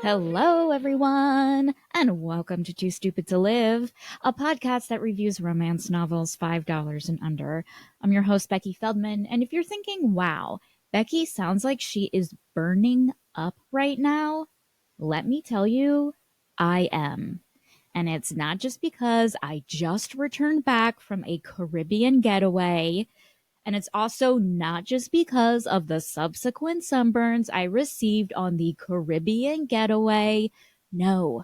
Hello, everyone, and welcome to Too Stupid to Live, a podcast that reviews romance novels $5 and under. I'm your host, Becky Feldman, and if you're thinking, wow, Becky sounds like she is burning up right now, let me tell you, I am. And it's not just because I just returned back from a Caribbean getaway. And it's also not just because of the subsequent sunburns I received on the Caribbean getaway. No,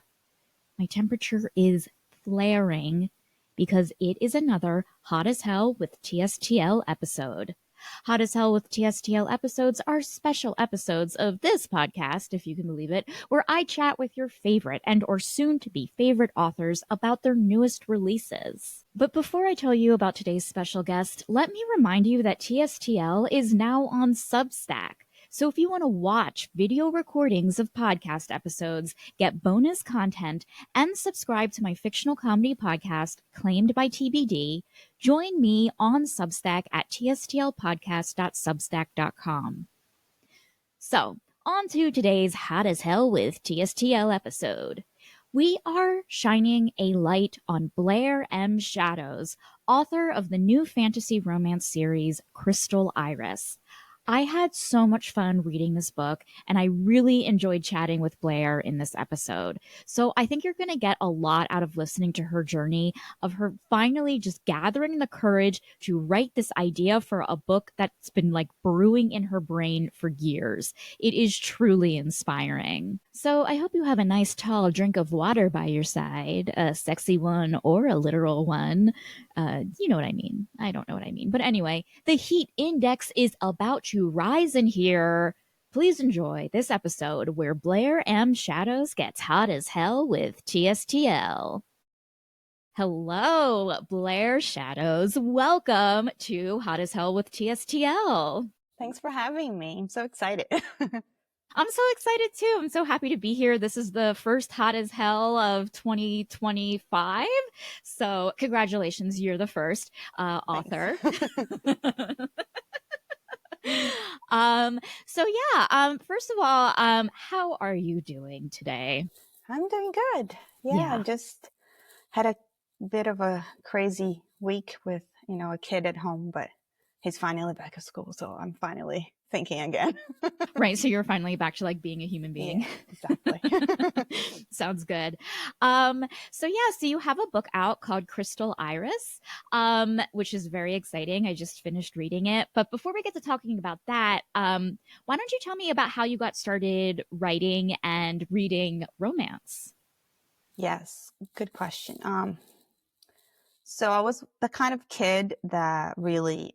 my temperature is flaring because it is another Hot as Hell with TSTL episode. Hot as Hell with TSTL episodes are special episodes of this podcast, if you can believe it, where I chat with your favorite and or soon to be favorite authors about their newest releases. But before I tell you about today's special guest, let me remind you that TSTL is now on Substack. So if you want to watch video recordings of podcast episodes, get bonus content, and subscribe to my fictional comedy podcast, Claimed by TBD, join me on Substack at tstlpodcast.substack.com. So, on to today's Hot as Hell with TSTL episode. We are shining a light on Blair M. Shadows, author of the new fantasy romance series Crystal Iris. I had so much fun reading this book, and I really enjoyed chatting with Blair in this episode. So I think you're going to get a lot out of listening to her journey of her finally just gathering the courage to write this idea for a book that's been like brewing in her brain for years. It is truly inspiring. So I hope you have a nice tall drink of water by your side, a sexy one or a literal one. You know what I mean. I don't know what I mean. But anyway, the heat index is about to rise in here. Please enjoy this episode where Blair M. Shadows gets hot as hell with TSTL. Hello, Blair Shadows. Welcome to Hot as Hell with TSTL. Thanks for having me. I'm so excited. I'm so excited too. I'm so happy to be here. This is the first Hot as Hell of 2025. So, congratulations, you're the first author. First of all, how are you doing today? I'm doing good. Yeah, just had a bit of a crazy week with, a kid at home, but he's finally back at school, so I'm finally thinking again. Right, so you're finally back to like being a human being. Yeah, exactly. Sounds good. So you have a book out called Crystal Iris, which is very exciting. I just finished reading it. But before we get to talking about that, why don't you tell me about how you got started writing and reading romance? Yes, good question. So I was the kind of kid that really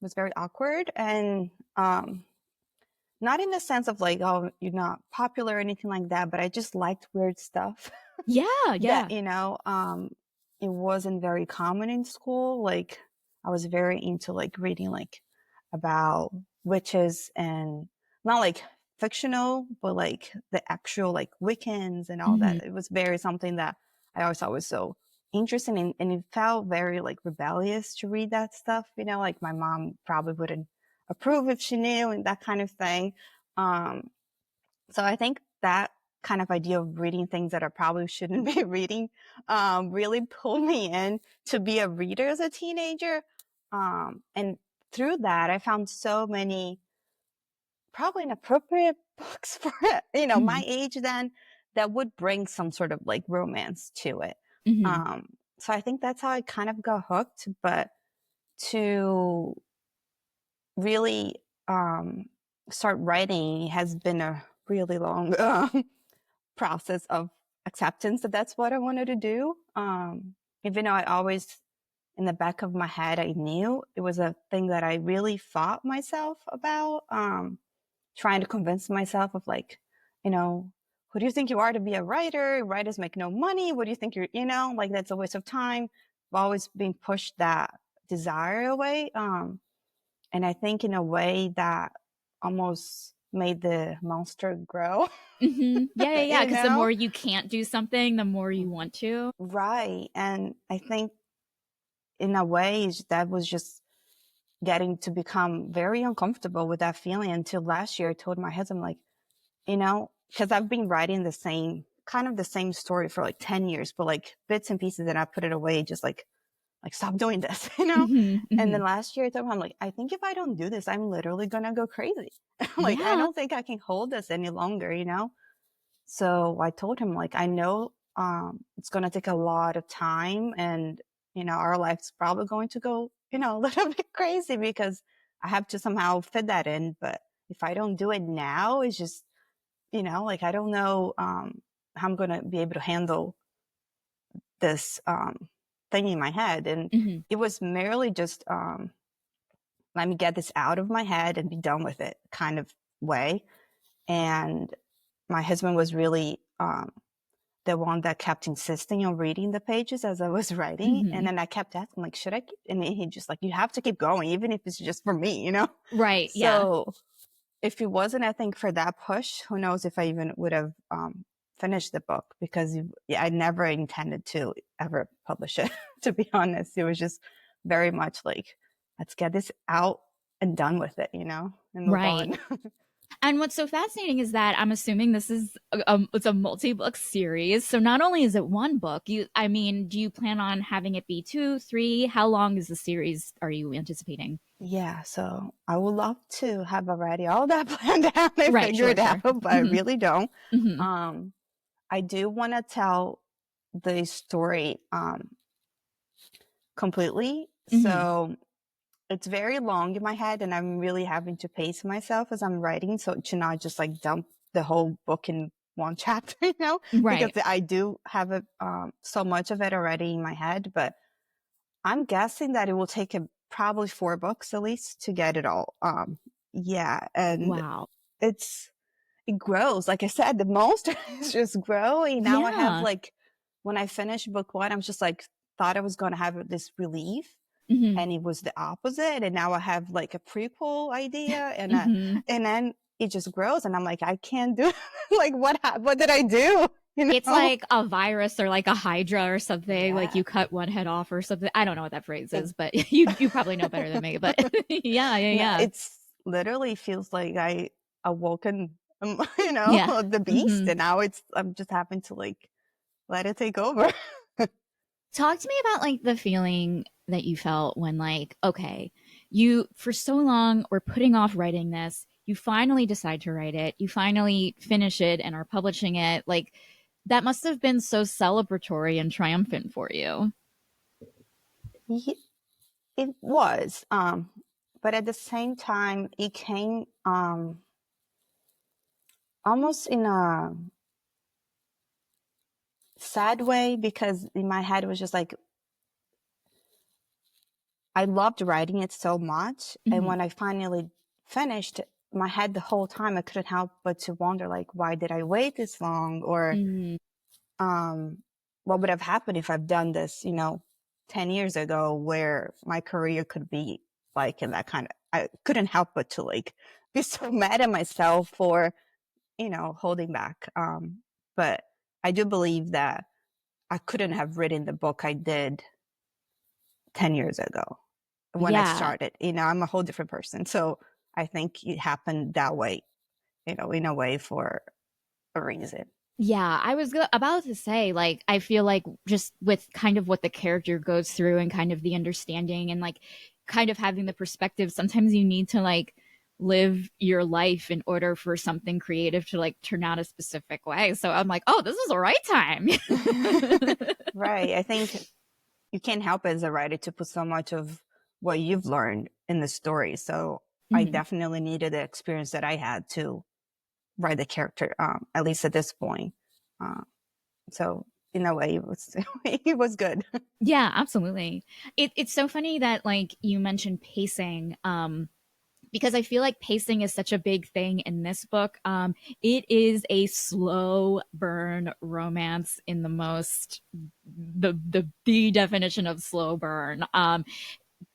was very awkward and not in the sense of like, oh, you're not popular or anything like that, but I just liked weird stuff. Yeah. That, it wasn't very common in school. Like I was very into like reading like about witches and not like fictional, but like the actual like Wiccans and all Mhm. that. It was very something that I always thought was so interesting and it felt very like rebellious to read that stuff, like my mom probably wouldn't approve if she knew and that kind of thing. Um, so I think that kind of idea of reading things that I probably shouldn't be reading really pulled me in to be a reader as a teenager. And through that, I found so many probably inappropriate books for, my Mhm. age then that would bring some sort of like romance to it. Mhm. Um, so I think that's how I kind of got hooked. But to really start writing has been a really long process of acceptance that that's what I wanted to do. Even though I always, in the back of my head, I knew it was a thing that I really fought myself about, trying to convince myself of like, who do you think you are to be a writer? Writers make no money. What do you think you're, like that's a waste of time. I've always been pushed that desire away. And I think in a way that almost made the monster grow. Yeah. you Because the know more you can't do something, the more you want to. Right. And I think in a way that was just getting to become very uncomfortable with that feeling until last year I told my husband, like, because I've been writing the same story for like 10 years, but like bits and pieces, and I put it away, just like stop doing this, you know? Mhm, And then mhm. last year I told him, I'm like, I think if I don't do this, I'm literally gonna go crazy. Like, I Yeah. don't think I can hold this any longer, you know? So I told him, like, I know it's gonna take a lot of time, and our life's probably going to go, a little bit crazy because I have to somehow fit that in. But if I don't do it now, it's just, like, I don't know how I'm gonna be able to handle this thing in my head. And Mhm, it was merely just let me get this out of my head and be done with it kind of way. And my husband was really the one that kept insisting on reading the pages as I was writing. And mhm. then I kept asking, like, should I keep? And he just like, you have to keep going, even if it's just for me, you know? Right, yeah. So if it wasn't, I think, for that push, who knows if I even would have finished the book, because yeah, I never intended to ever publish it, to be honest. It was just very much like, let's get this out and done with it, and move Right. on. And what's so fascinating is that I'm assuming this is it's a multi-book series. So not only is it one book, I mean, do you plan on having it be two, three? How long is the series are you anticipating? Yeah, so I would love to have already all that planned out and Right, figured sure, out, sure. but I Hmm. really don't. Hmm. Um, I do want to tell the story completely. Hmm. So it's very long in my head, and I'm really having to pace myself as I'm writing, so to not just like dump the whole book in one chapter, because Right. I do have so much of it already in my head. But I'm guessing that it will take probably 4 books at least to get it all. Yeah, and Wow. it's it grows. Like I said, the monster is just growing. Now I have Yeah. like, when I finished book one, I was just like, thought I was going to have this relief, Hmm. and it was the opposite. And now I have like a prequel idea, Hmm. and then it just grows, and I'm like, I can't do like, what did I do? You It's know? like a virus or like a hydra or something. Like Yeah. you cut one head off or something. I don't know what that phrase It, is, but you probably know better than me. But yeah, yeah, no, yeah, it's literally feels like I awoken, yeah. the beast, Hmm. and now I'm just having to like let it take over. Talk to me about like the feeling that you felt when like, okay, you for so long were putting off writing this, you finally decide to write it, you finally finish it and are publishing it. Like that must have been so celebratory and triumphant for you. It was, but at the same time, it came almost in a sad way, because in my head it was just like, I loved writing it so much, and Hmm. when I finally finished, my head the whole time I couldn't help but to wonder, like, why did I wait this long, or Hmm. um, what would have happened if I've done this, 10 years ago, where my career could be like, in that kind of, I couldn't help but to like be so mad at myself for, holding back. But I do believe that I couldn't have written the book I did 10 years ago when I Yeah. started. I'm a whole different person. So I think it happened that way, in a way, for a reason. Yeah, I was about to say, like, I feel like just with kind of what the character goes through and kind of the understanding and like kind of having the perspective, sometimes you need to like live your life in order for something creative to like turn out a specific way. So I'm like, oh, this is the right time. Right. I think you can't help as a writer to put so much of what you've learned in the story. So I Mhm. definitely needed the experience that I had to write the character, at least at this point. Uh, so in a way, it was it was good. Yeah, absolutely. It's so funny that like you mentioned pacing. Because I feel like pacing is such a big thing in this book. It is a slow burn romance in the most the definition of slow burn.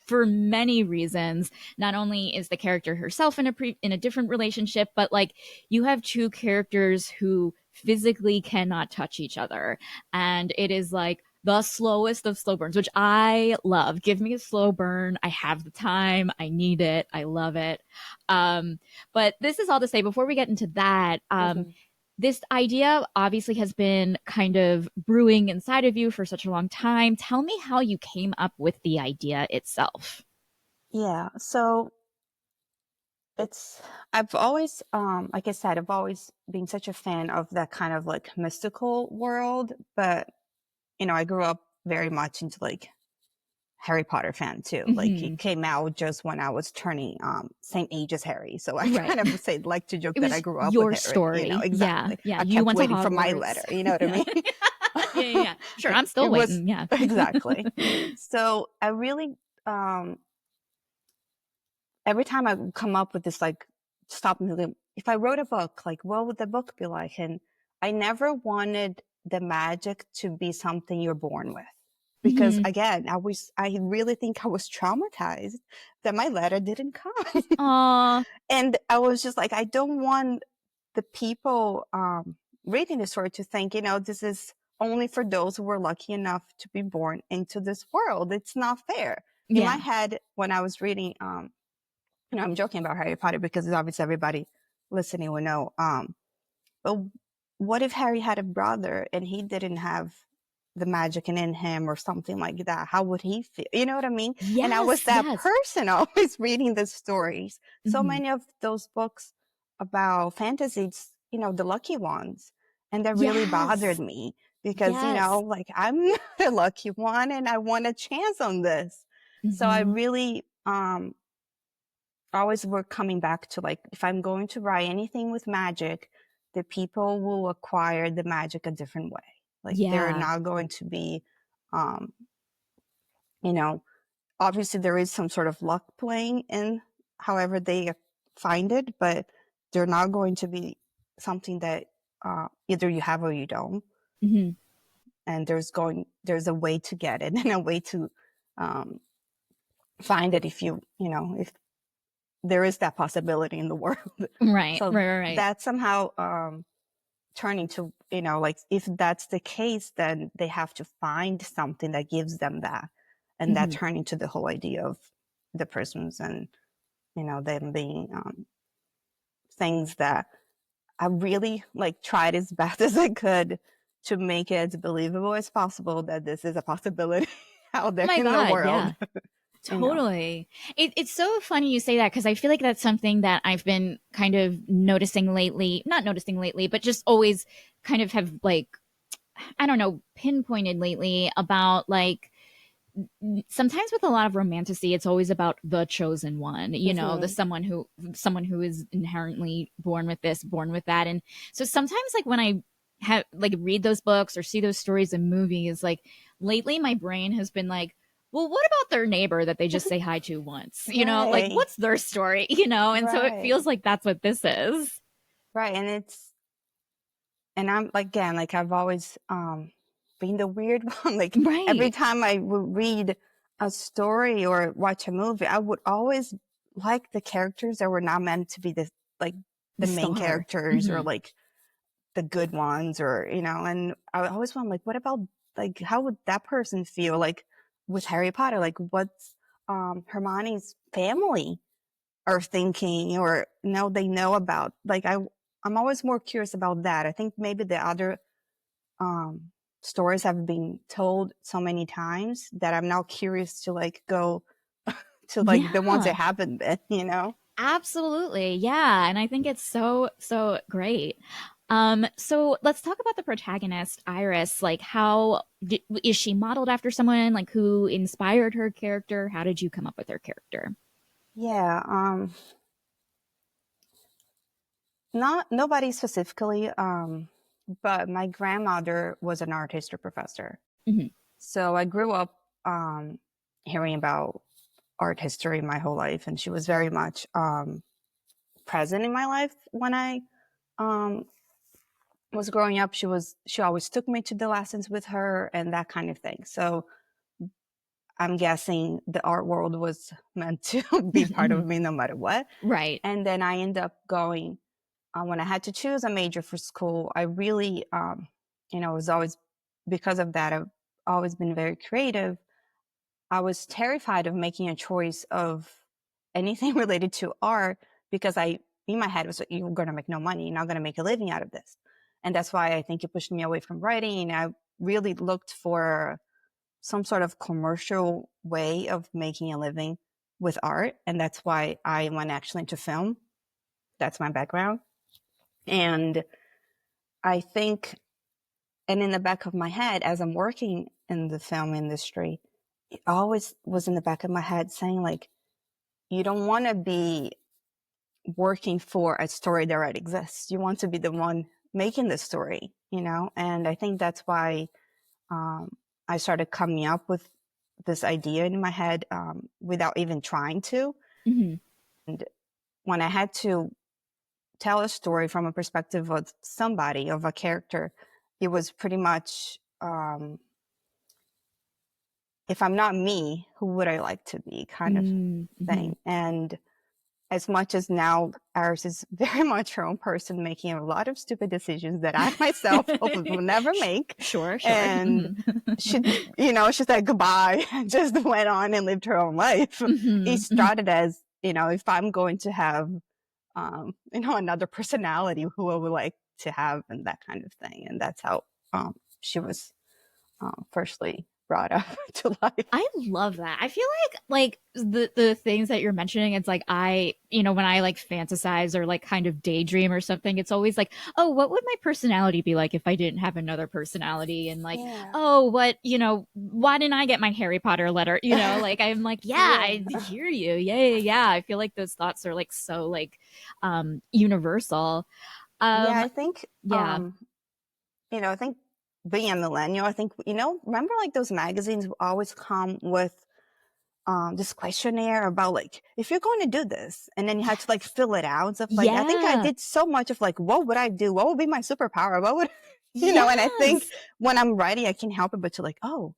For many reasons. Not only is the character herself in a different relationship, but like you have two characters who physically cannot touch each other, and it is like the slowest of slow burns, which I love. Give me a slow burn. I have the time. I need it. I love it. But this is all to say before we get into that. Mhm. this idea obviously has been kind of brewing inside of you for such a long time. Tell me how you came up with the idea itself. Yeah. So it's I've always like I said, I've always been such a fan of that kind of like mystical world, but I grew up very much into like Harry Potter fan too. Like Hmm. it came out just when I was turning same age as Harry. So I Right. kind of say like to joke It that I was grew up with your Harry, story. Yeah. exactly. Yeah. I You kept went to waiting for my letter, Hogwarts. you know what I Yeah. mean? Yeah. Yeah. Sure. I'm It still was waiting. Yeah. exactly. So I really um every time I would come up with this, like, stop and think, if I wrote a book, like, what would the book be like? And I never wanted the magic to be something you're born with. Because Hmm. again, I really think I was traumatized that my letter didn't come. Aw. And I was just like, I don't want the people reading the story to think, this is only for those who were lucky enough to be born into this world. It's not fair. In my Yeah. head, when I was reading I'm joking about Harry Potter because obviously everybody listening will know. But what if Harry had a brother and he didn't have the magic in him or something like that? How would he feel? You know what I mean? And I was Yes. that Yes. person always reading the stories. So Hmm. many of those books about fantasies, the lucky ones. And that really bothered Yes. me because, Yes. like I'm not a lucky one and I want a chance on this. So I Hmm. really always were coming back to like if I'm going to write anything with magic, the people will acquire the magic a different way. Like they're Yeah. not going to be um you know obviously there is some sort of luck playing in however they find it, but they're not going to be something that either you have or you don't. Hmm. And there's a way to get it and a way to um find it if if there is that possibility in the world. Right. So Right. Right. Right. that somehow turning to, like if that's the case, then they have to find something that gives them that. And that Hmm. turning to the whole idea of the prisms and, them being things that I really like tried as best as I could to make it as believable as possible that this is a possibility out Oh there my in the God. world, Yeah. Totally. It's so funny you say that because I feel like that's something that I've been kind of noticing lately. Not noticing lately, but just always kind of have like, I don't know, pinpointed lately about like sometimes with a lot of romantasy, it's always about the chosen one, the Hmm. someone who is inherently born with this, born with that. And so sometimes like when I have like read those books or see those stories in movies, like lately my brain has been like, well, what about their neighbor that they just say hi to once? Like Right, what's their story? And so it right, feels like that's what this is. right. And I'm like, again, like I've always been the weird one. Like every Right. time I would read a story or watch a movie, I would always like the characters that were not meant to be like The the main star. characters or Hmm. like the good ones or and I always want like what about like how would that person feel like with Harry Potter? Like what's Hermione's family are thinking or they know about like I'm always more curious about that. I think maybe the other um stories have been told so many times that I'm now curious to like go to like the ones that Yeah. haven't been. Absolutely. Yeah. And I think it's so, so great. So let's talk about the protagonist, Iris. Like, is she modeled after someone like who inspired her character? How did you come up with her character? Yeah, not nobody specifically, but my grandmother was an art history professor. Hmm. So I grew up hearing about art history my whole life, and she was very much present in my life when I um, was growing up. She always took me to the lessons with her and that kind of thing. So I'm guessing the art world was meant to be part Hmm. of me no matter what. Right. And then I ended up going when I had to choose a major for school. I really, was always because of that. I've always been very creative. I was terrified of making a choice of anything related to art because in my head was like, you're going to make no money. You're not going to make a living out of this. And that's why I think it pushed me away from writing. I really looked for some sort of commercial way of making a living with art. And that's why I went actually into film. That's my background. And I think, and in the back of my head, as I'm working in the film industry, it always was in the back of my head saying, like, you don't want to be working for a story that already exists. You want to be the one making the story, you know? And I think that's why I started coming up with this idea in my head without even trying to. Mm-hmm. And when I had to tell a story from a perspective of somebody, of a character, it was pretty much, if I'm not me, who would I like to be, kind of Mm-hmm. thing. And as much as now Iris is very much her own person, making a lot of stupid decisions that I myself hopefully will never make. Sure. And Mm-hmm. she said goodbye and just went on and lived her own life. It Mm-hmm. started as, if I'm going to have, another personality, who I would like to have, and that kind of thing. And that's how she was firstly brought up to life. I love that. I feel like the things that you're mentioning, it's like when I like fantasize or like kind of daydream or something, it's always like, oh, what would my personality be like if I didn't have another personality? And like, Yeah. oh, why didn't I get my Harry Potter letter? Like I'm like, yeah, Yeah. I hear you. Yeah. I feel like those thoughts are like so like universal. Yeah, Um I think yeah. I think being a millennial, I think, remember like those magazines would always come with this questionnaire about like, if you're going to do this, and then you had to like Yes. fill it out and stuff. Like, I think I Yeah. did so much of like, what would I do? What would be my superpower? What would, and I think Yes. when I'm writing, I can't help it but to like, oh,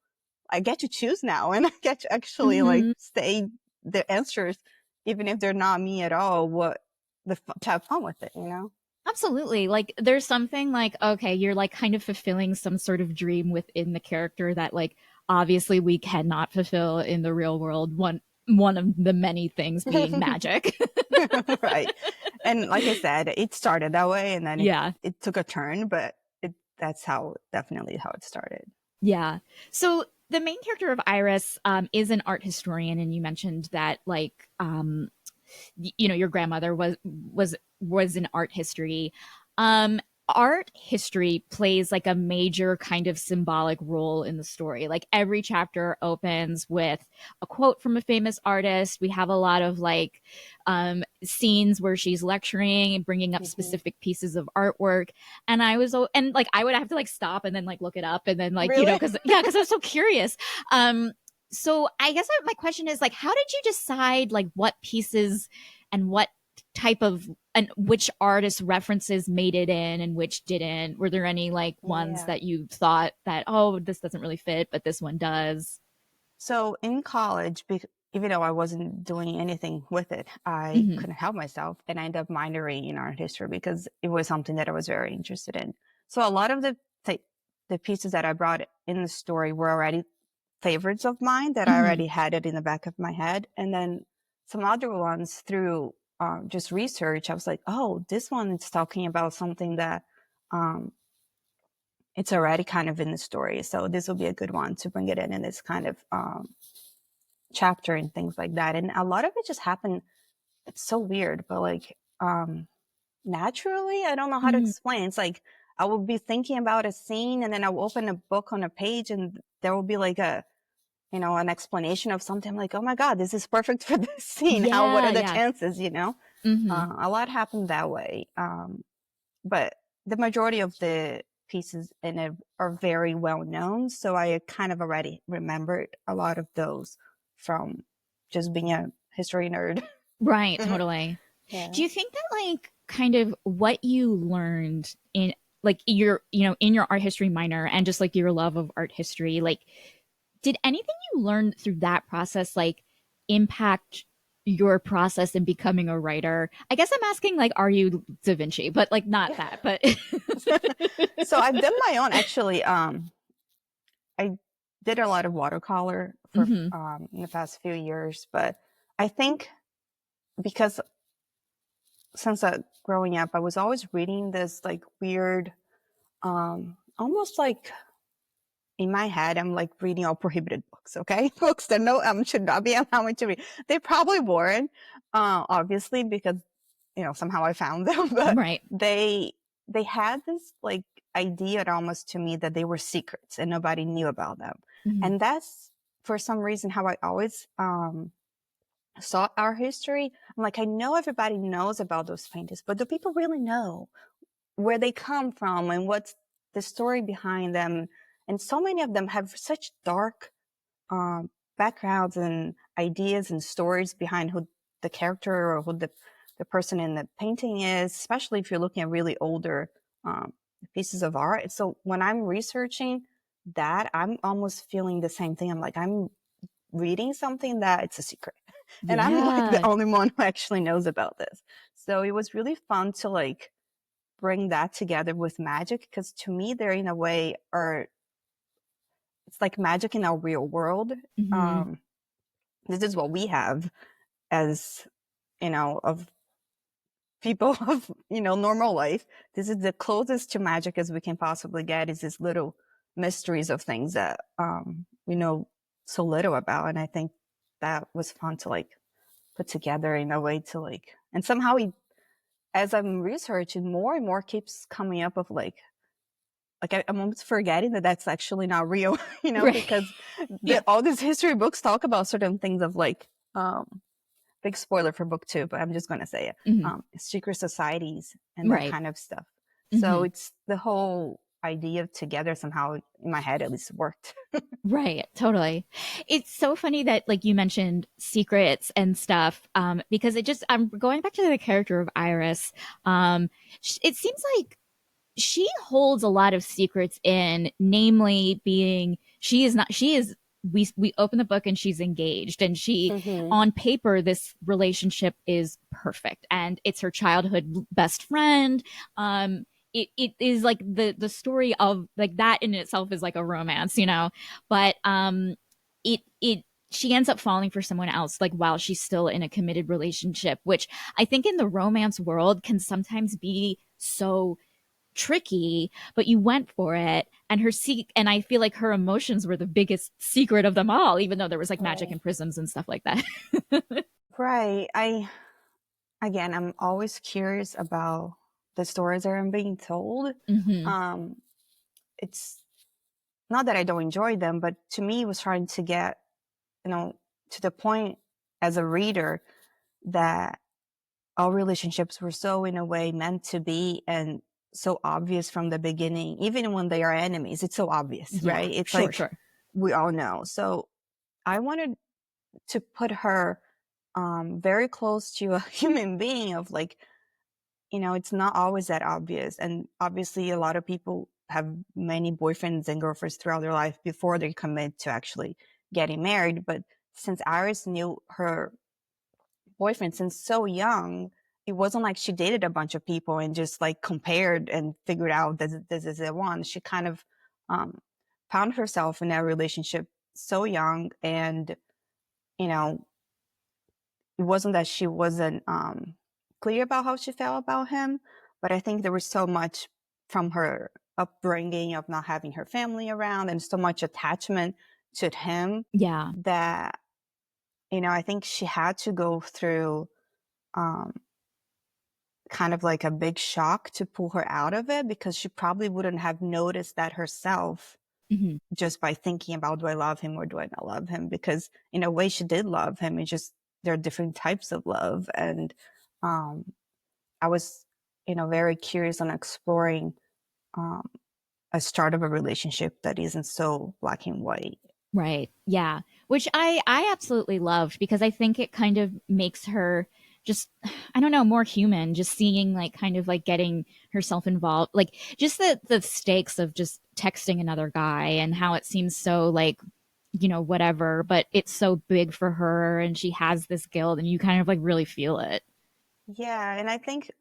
I get to choose now. And I get to actually like Mm-hmm. say the answers, even if they're not me at all, to have fun with it. Absolutely. Like there's something like, okay, you're like kind of fulfilling some sort of dream within the character that like obviously we cannot fulfill in the real world. One of the many things being magic. Right. And like I said, it started that way, and then it, Yeah. it took a turn, but that's definitely how it started. Yeah. So the main character of Iris is an art historian, and you mentioned that like your grandmother was in art history. um Art history plays like a major kind of symbolic role in the story. Like every chapter opens with a quote from a famous artist. We have a lot of like scenes where she's lecturing and bringing up Hmm. specific pieces of artwork. And like I would have to like stop and then like look it up and then like Really? because I was so curious. So I guess my question is like, how did you decide like what pieces and what type of and which artist references made it in and which didn't? Were there any like ones Yeah. that you thought that, oh, this doesn't really fit, but this one does? So in college, even though I wasn't doing anything with it, I Mm-hmm. couldn't help myself, and I ended up minoring in art history because it was something that I was very interested in. So a lot of the pieces that I brought in the story were already favorites of mine that I Mm-hmm. already had it in the back of my head. And then some other ones through just research, I was like, oh, this one is talking about something that um, it's already kind of in the story. So this will be a good one to bring it in this kind of chapter and things like that. And a lot of it just happened. It's so weird, but like naturally, I don't know how to Mm-hmm. explain. It's like I will be thinking about a scene, and then I will open a book on a page, and there will be like an explanation of something. I'm like, oh my God, this is perfect for this scene. What Yeah, are the yeah. chances? Mm-hmm. A lot happened that way. But the majority of the pieces in it are very well known. So I kind of already remembered a lot of those from just being a history nerd. Right, totally. Yeah. Do you think that like kind of what you learned in like in your art history minor and just like your love of art history, like did anything you learned through that process like impact your process in becoming a writer? I guess I'm asking like, are you Da Vinci? But like not that, but So I've done my own actually. I did a lot of watercolor for hmm in the past few years, but I think because since growing up, I was always reading this like weird almost like in my head, I'm like reading all prohibited books, okay? Books that no should not be allowed to read. They probably weren't, obviously, because somehow I found them, but Right. they they had this like idea almost to me that they were secrets and nobody knew about them. Mhm. And that's for some reason how I always saw our history. I'm like, I know everybody knows about those paintings, but do people really know where they come from and what's the story behind them? And so many of them have such dark um, backgrounds and ideas and stories behind who the character or who the person in the painting is, especially if you're looking at really older um, pieces of art. So when I'm researching that, I'm almost feeling the same thing. I'm like, I'm reading something that it's a secret. And I'm like the Yeah. only one who actually knows about this. So it was really fun to like bring that together with magic because to me, they're in a way, or it's like magic in our real world. Mhm. Um, this is what we have as of people of normal life. This is the closest to magic as we can possibly get, is these little mysteries of things that we know so little about. And I think that was fun to like put together in a way to like, and somehow as I'm researching, more and more keeps coming up of I'm almost forgetting that that's actually not real, Right. because Yeah. all these history books talk about certain things of like big spoiler for book 2, but I'm just going to say it. Mhm. Secret societies and that Right. kind of stuff. So Mhm. it's the whole idea of together somehow in my head at least worked. Right, totally. It's so funny that like you mentioned secrets and stuff, because I'm going back to the character of Iris. It seems like she holds a lot of secrets in, namely being she is not she is we open the book and she's engaged, and she Mm-hmm. on paper this relationship is perfect and it's her childhood best friend. It is like the story of like that in itself is like a romance, but it she ends up falling for someone else like while she's still in a committed relationship, which I think in the romance world can sometimes be so tricky, but you went for it. And and I feel like her emotions were the biggest secret of them all, even though there was like magic Right. and prisms and stuff like that. Right. I'm always curious about the stories that are being told. Hmm. Um, it's not that I don't enjoy them, but to me, it was trying to get, you know, to the point as a reader that all relationships were so in a way meant to be and so obvious from the beginning, even when they are enemies. It's so obvious, Yeah, right? It's sure, like sure. we all know. So I wanted to put her very close to a human being of like, it's not always that obvious. And obviously, a lot of people have many boyfriends and girlfriends throughout their life before they commit to actually getting married. But since Iris knew her boyfriend since so young, it wasn't like she dated a bunch of people and just like compared and figured out that this is the one. She kind of um, found herself in that relationship so young. And, you know, it wasn't that she wasn't clear about how she felt about him, but I think there was so much from her upbringing of not having her family around and so much attachment to him Yeah. that, I think she had to go through um, kind of like a big shock to pull her out of it, because she probably wouldn't have noticed that herself Hmm. just by thinking about, do I love him or do I not love him? Because in a way she did love him. It's just there are different types of love. And um, I was, very curious on exploring um, a start of a relationship that isn't so black and white. Right. Yeah. Which I absolutely loved because I think it kind of makes her just I don't know, more human, just seeing like kind of like getting herself involved. Like just the stakes of just texting another guy and how it seems so like whatever, but it's so big for her and she has this guilt and you kind of like really feel it. Yeah, and I think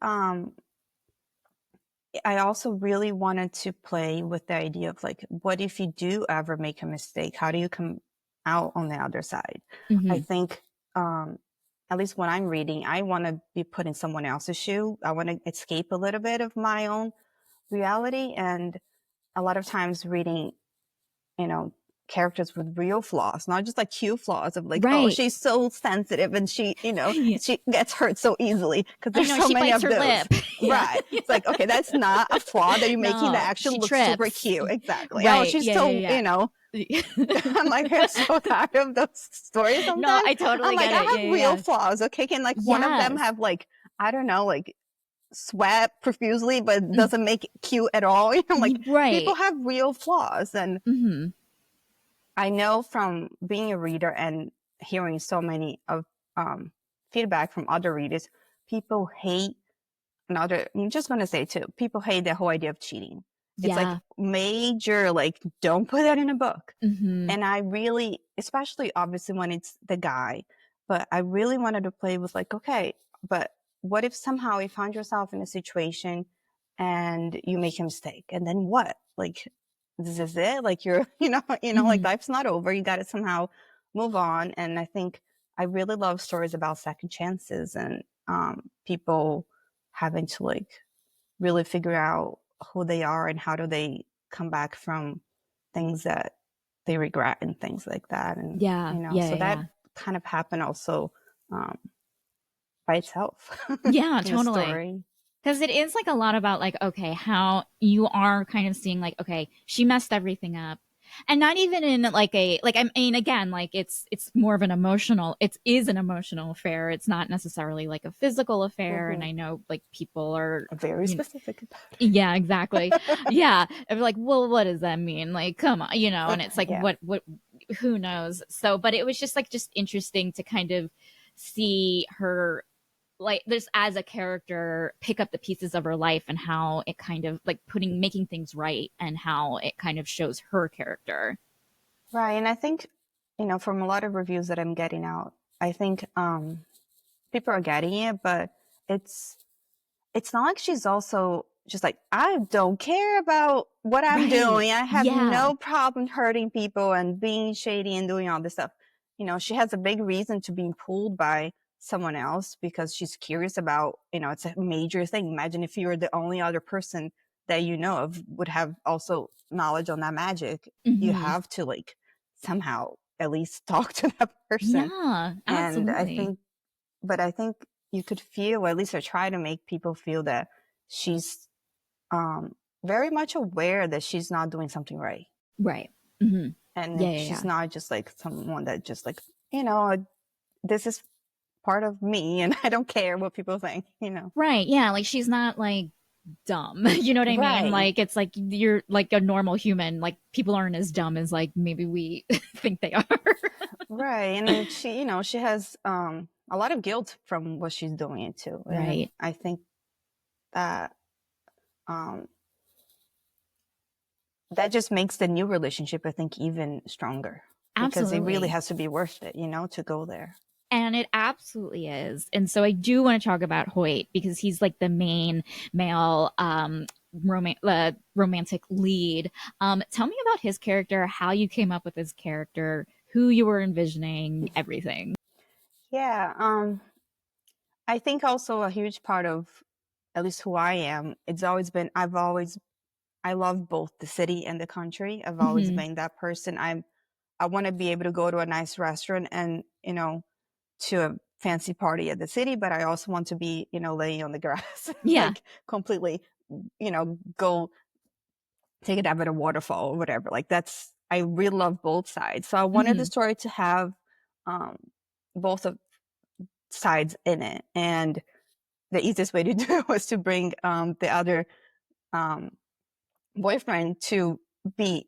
I also really wanted to play with the idea of like, what if you do ever make a mistake? How do you come out on the other side? I Hmm. think, at least when I'm reading, I want to be put in someone else's shoe. I want to escape a little bit of my own reality. And a lot of times reading, you know, characters with real flaws, not just like cute flaws of like, oh, Right. she's so sensitive and she, Yeah. she gets hurt so easily because I there's know so she many bites of her those. lip. Yeah. Right. Yeah. It's like, okay, that's not a flaw that you're making that No, actually she looks super trips. cute. Exactly. Oh, Right. she's Yeah, so, yeah, yeah. I'm like, I'm so tired of those stories No, sometimes. I I'm totally like, get I it. Yeah, have real yeah, flaws. Okay. Can like one of them yeah. Yes. have like, I don't know, like sweat profusely, but Mm, doesn't make it cute at all? Like people right. have real flaws. And Hmm. I know from being a reader and hearing so many of feedback from other readers, people hate another. I'm just going to say too, people hate the whole idea of cheating. It's like Yeah. major, like, don't put that in a book. Hmm. And I really, especially obviously when it's the guy, but I really wanted to play with like, okay, but what if somehow you find yourself in a situation and you make a mistake and then what? Like, this is it? Like you're, like Hmm. life's not over. You got to somehow move on. And I think I really love stories about second chances and people having to like really figure out who they are and how do they come back from things that they regret and things like that. And, Yeah. Yeah. so that Yeah. kind of happened also um, by itself Yeah. in the Totally. story. Because it is like a lot about like, okay, how you are kind of seeing like, okay, she messed everything up. And not even in like a like I mean again like it's more of an emotional it is an emotional affair. It's not necessarily like a physical affair. And Hmm. I know like people are Very you know specific about yeah, exactly. Yeah. And like, well, what does that mean? Like, come on, and it. it's like Yeah. what who knows? So, but it was just interesting to kind of see her like this as a character pick up the pieces of her life and how it kind of like making things right and how it kind of shows her character. Right. And I think, from a lot of reviews that I'm getting out, I think people are getting it, but it's it's not like she's also just like, I don't care about what I'm Right. doing. I have Yeah. no problem hurting people and being shady and doing all this stuff. She has a big reason to be pulled by someone else because she's curious about, it's a major thing. Imagine if you were the only other person that you know of would have also knowledge on that magic. You Hmm. have to like somehow at least talk to that person. Yeah, And absolutely. I think you could feel, or at least I try to make people feel that she's um, very much aware that she's not doing something right. Right. Hmm. Yeah, And yeah, she's yeah. not just like someone that just like, this is part of me and I don't care what people think. Right. Yeah, like she's not like dumb. You know what I mean? Right. Like it's like you're like a normal human. Like people aren't as dumb as like maybe we think they are. Right. And she has a lot of guilt from what she's doing too. And Right. I think that um, that just makes the new relationship, I think, even stronger because it really Absolutely. has to be worth it, to go there. And it absolutely is. And so I do want to talk about Hoyt because he's like the main male romantic lead. Tell me about his character, how you came up with his character, who you were envisioning, everything. Yeah. I think also a huge part of at least who I am, I love both the city and the country. I've always Hmm. been that person. I want to be able to go to a nice restaurant and, to a fancy party at the city, but I also want to be, laying on the grass, Yeah. like completely, go take a dab at a waterfall or whatever. Like I really love both sides. So I wanted the Hmm. story to have um, both of sides in it. And the easiest way to do it was to bring the other um, boyfriend to be,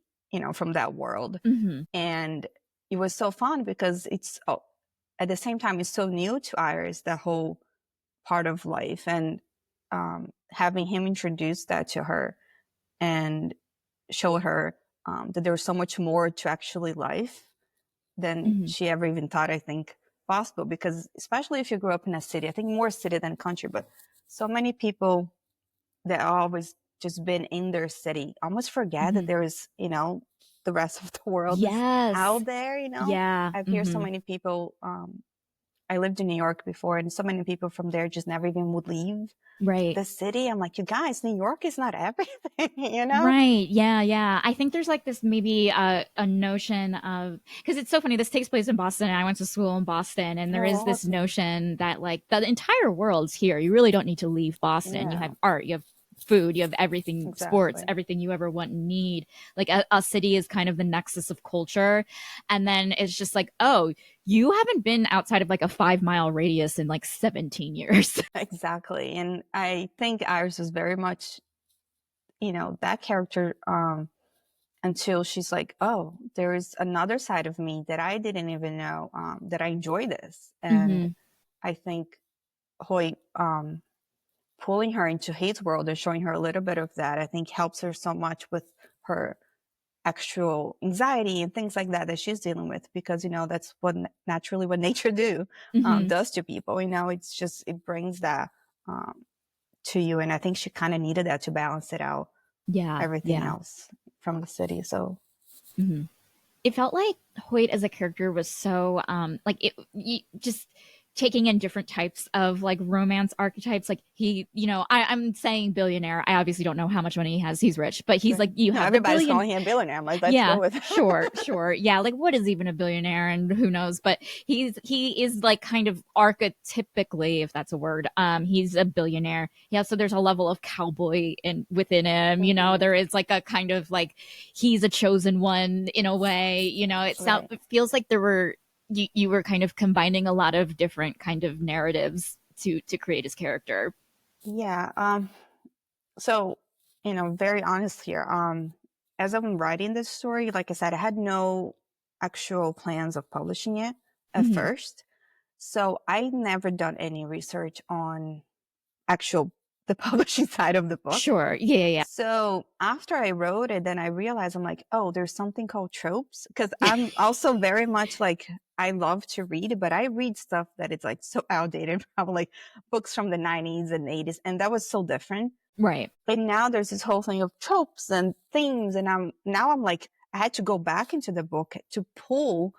from that world. Hmm. And it was so fun because at the same time, it's so new to Iris, the whole part of life. And having him introduce that to her and show her that there was so much more to actually life than Hmm. she ever even thought, I think, possible. Because especially if you grew up in a city, I think more city than country, but so many people that always just been in their city almost forget that Hmm. there is, the rest of the world is Yes. out there. Yeah. I've heard so Hmm. many people I lived in New York before, and so many people from there just never even would leave Right. the city. I'm like, you guys, New York is not everything, you know? Right. Yeah. Yeah. I think there's like this maybe a notion of because it's so funny. This takes place in Boston. And I went to school in Boston, and there Oh, is this awesome. notion that like the entire world's here. You really don't need to leave Boston. You have Yeah, art. You have food. You have everything, sports, exactly. everything you ever want and need. Like a city is kind of the nexus of culture, and then it's just like, oh, you haven't been outside of like a 5 mile radius in like 17 years. Exactly. And I think Iris was very much, that character, until she's like, oh, there is another side of me that I didn't even know, that I enjoy this. And Hmm. I think Hoyt, pulling her into his world and showing her a little bit of that, I think helps her so much with her actual anxiety and things like that that she's dealing with, because that's what naturally what nature Hmm. does to people. It's just it brings that, um, to you, and I think she kind of needed that to balance it out, Yeah. everything Yeah. else from the city. So Hmm. It felt like Hoyt as a character was so like just taking in different types of like romance archetypes. Like I'm saying billionaire. I obviously don't know how much money he has. He's rich, but he's right. like you No, have the everybody's billion. calling him a billionaire. I'm like, let's go Yeah, with it. sure, sure. Yeah, like what is even a billionaire and who knows? But he is like kind of archetypically, if that's a word. He's a billionaire. Yeah, so there's a level of cowboy in within him. Hmm. There is like a kind of like he's a chosen one in a way. Right. It feels like there were you were kind of combining a lot of different kind of narratives to create his character. Yeah. So, very honest here. As I'm writing this story, like I said, I had no actual plans of publishing it at Hmm. first. So I never done any research on actual the publishing side of the book. Sure. Yeah. Yeah. Yeah. So after I wrote it, then I realized I'm like, oh, there's something called tropes. Because I'm also very much like I love to read, but I read stuff that is like so outdated, probably like books from the 90s and 80s, and that was so different. Right. But now there's this whole thing of tropes and themes, and I'm like, I had to go back into the book to pull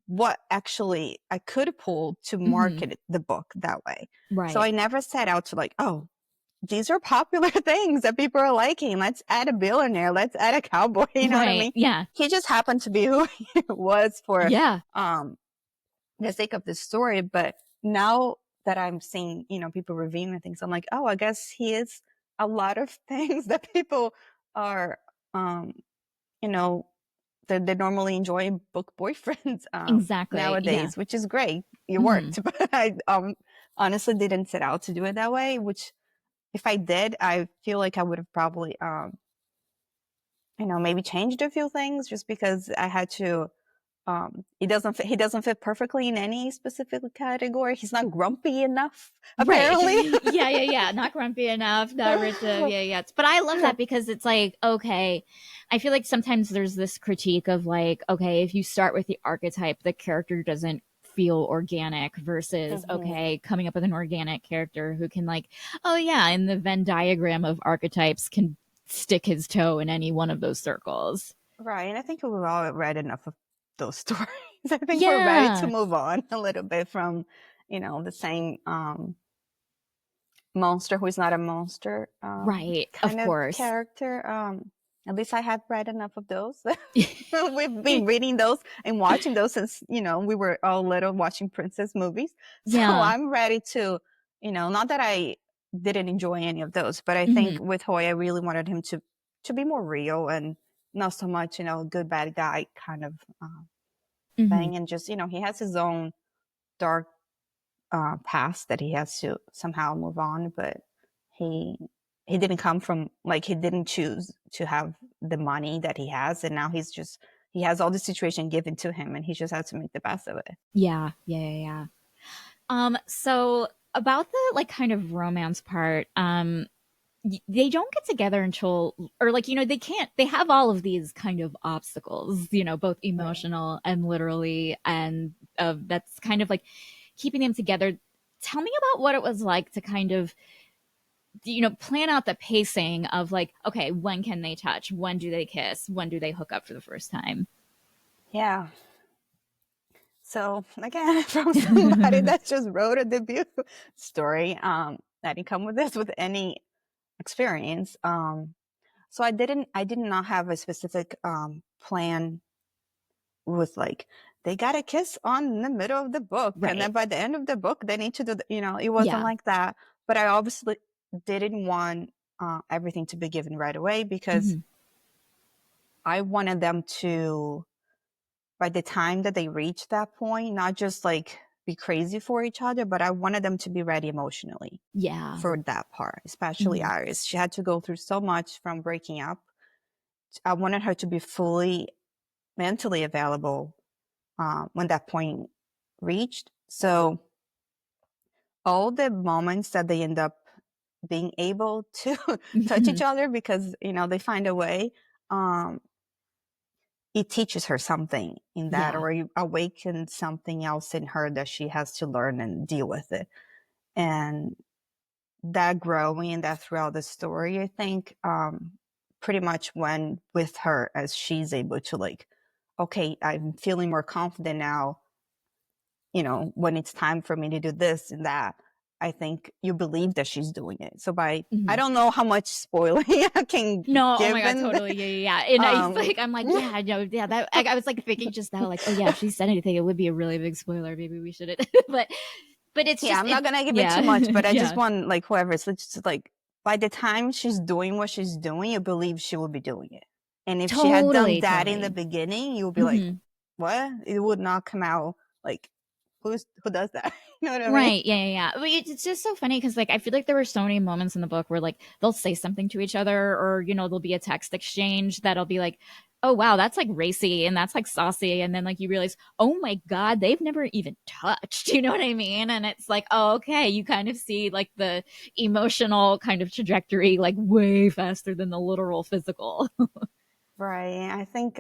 what actually I could pull to Hmm. market the book that way. So Right. I never set out to like, oh, these are popular things that people are liking. Let's add a billionaire. Let's add a cowboy. You know what I Right. mean? Yeah. He just happened to be who he was for, Yeah. um, the sake of this story. But now that I'm seeing, people reviewing things, I'm like, oh, I guess he is a lot of things that people are, um, you know, they normally enjoy book boyfriends, Exactly. Yeah. nowadays, which is great. It Hmm. worked, but I, honestly didn't set out to do it that way. Which, if I did, I feel like I would have probably, maybe changed a few things, just because I had to. He doesn't fit perfectly in any specific category. He's not grumpy enough, Right. apparently. Yeah, yeah, yeah. Not grumpy enough, not rich enough. Yeah, yeah. But I love that because it's like, okay, I feel like sometimes there's this critique of like, okay, if you start with the archetype, the character doesn't feel organic versus, Hmm. okay, coming up with an organic character who can like, oh yeah, in the Venn diagram of archetypes can stick his toe in any one of those circles. Right, and I think we've all read enough of those stories. I think we're ready to Yeah. move on a little bit from, the same, monster who is not a monster, Right. Of kind of course. character. At least I have read enough of those. We've been reading those and watching those since, we were all little, watching princess movies. So Yeah. I'm ready to, not that I didn't enjoy any of those, but I think Hmm. with Hoy, I really wanted him to be more real and not so much, good bad guy kind of, Hmm. thing. And just, he has his own dark, past that he has to somehow move on. But he he didn't come from, like, he didn't choose to have the money that he has, and now he has all the situation given to him, and he just has to make the best of it. Yeah. Yeah. Yeah. Yeah. So about the like kind of romance part, they don't get together until, or like, they can't, they have all of these kind of obstacles, both Right. emotional and literally, and that's kind of like keeping them together. Tell me about what it was like to kind of, plan out the pacing of like, okay, when can they touch? When do they kiss? When do they hook up for the first time? Yeah. So again, from somebody that just wrote a debut story, I didn't come with this with any experience. So I did not have a specific plan with like they got a kiss on the middle of the book, and Right. then by the end of the book they need to do it wasn't Yeah. like that. But I obviously didn't want everything to be given right away, because Hmm. I wanted them to, by the time that they reach that point, not just like be crazy for each other, but I wanted them to be ready emotionally Yeah. for that part, especially Hmm. Iris. She had to go through so much from breaking up. I wanted her to be fully mentally available when that point reached. So all the moments that they end up being able to touch Hmm. each other because they find a way, um, it teaches her something in that, Yeah. or it awakens something else in her that she has to learn and deal with it. And that growing and that throughout the story, I think, pretty much went with her as she's able to like, okay, I'm feeling more confident now, when it's time for me to do this and that. I think you believe that she's doing it. So I Hmm. don't know how much spoiling I can No, oh my give god, in. totally. Yeah, yeah, yeah. And I Um, like, I'm like, yeah, no, yeah. That I was like thinking just now, like, oh yeah, if she said anything, it would be a really big spoiler. Maybe we shouldn't. But it's yeah, just I'm it. not gonna give it Yeah, too much, but I just yeah, want like whoever. So it's just like by the time she's doing what she's doing, you believe she will be doing it. And if she had done totally, that in the totally. beginning, you would be like, Hmm. what? It would not come out like who does that? You know what I mean? Right. Yeah, yeah, yeah. But it's just so funny because like I feel like there were so many moments in the book where like they'll say something to each other, or there'll be a text exchange that'll be like, oh wow, that's like racy and that's like saucy, and then like you realize, oh my god, they've never even touched. You know what I mean? And it's like, oh okay, you kind of see like the emotional kind of trajectory like way faster than the literal physical. Right. I think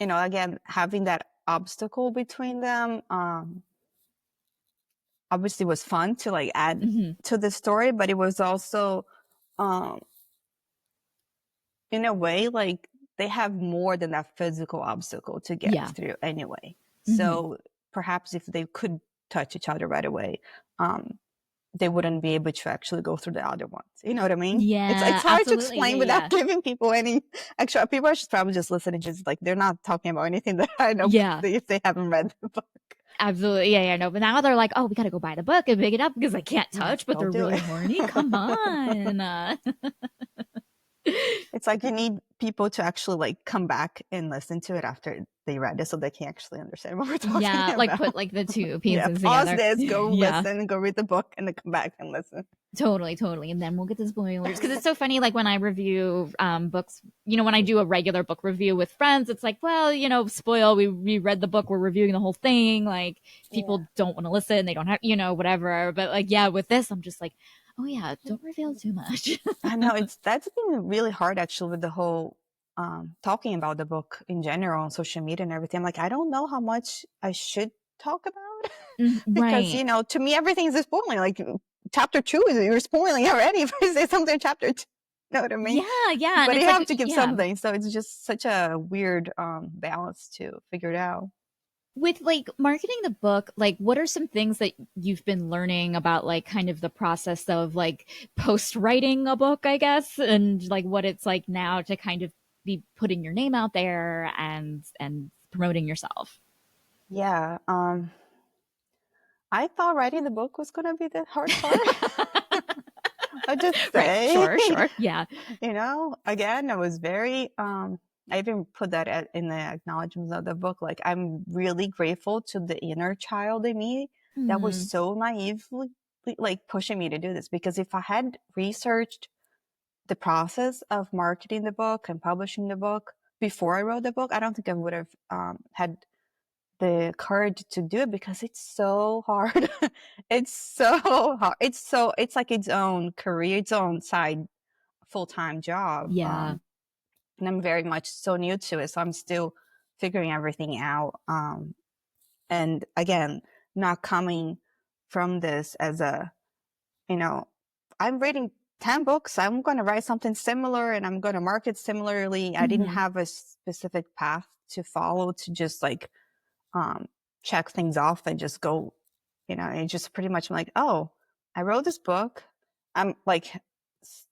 again, having that obstacle between them, obviously was fun to like add Hmm. to the story, but it was also, um, in a way, like they have more than that physical obstacle to get Yeah. through anyway. Hmm. So perhaps if they could touch each other right away, um, they wouldn't be able to actually go through the other ones. You know what I mean? It's Yeah, hard to absolutely. explain Yeah, without yeah. giving people any extra. People are just probably just listening, just like they're not talking about anything that I know Yeah. if they haven't read the book. Absolutely. Yeah, yeah, no. But now they're like, oh, we got to go buy the book and pick it up because I can't Yes, touch, but they'll they're do really it. horny. Come on. It's like you need people to actually like come back and listen to it after they read it so they can actually understand what we're talking Yeah, like about. put like the two Yeah, pieces pause together. this, go Yeah, listen, go read the book, and then come back and listen. totally, totally. And then we'll get the spoilers because it's so funny. Like when I review books, when I do a regular book review with friends, it's like, well, spoil. We read the book, we're reviewing the whole thing. Like if Yeah. people don't want to listen, they don't have, whatever. But like, yeah, with this, I'm just like, oh yeah, don't reveal too much. I know that's been really hard actually with the whole talking about the book in general on social media and everything. I'm like, I don't know how much I should talk about because Right. to me everything is spoiling. Like chapter 2 is you're spoiling already if I say something in chapter 2. You know what I mean? Yeah, yeah. And But it's you like, have to give yeah. something, so it's just such a weird balance to figure it out. With like marketing the book, like what are some things that you've been learning about like kind of the process of like post writing a book, I guess, and like what it's like now to kind of be putting your name out there and promoting yourself? Yeah, I thought writing the book was gonna be the hard part. I'll just Right. say, Sure, sure. Yeah. again, I was very, I even put that in the acknowledgments of the book. Like, I'm really grateful to the inner child in me that was Mm, so naively like pushing me to do this. Because if I had researched the process of marketing the book and publishing the book before I wrote the book, I don't think I would have had the courage to do it because it's so hard. It's so hard. It's like its own career, its own side full-time job. yeah. And I'm very much so new to it. So I'm still figuring everything out. And again, not coming from this as you know, I'm reading 10 books. I'm going to write something similar and I'm going to market similarly. I didn't Hmm. have a specific path to follow to just like um, check things off and just go, and just pretty much like, oh, I wrote this book. I'm like,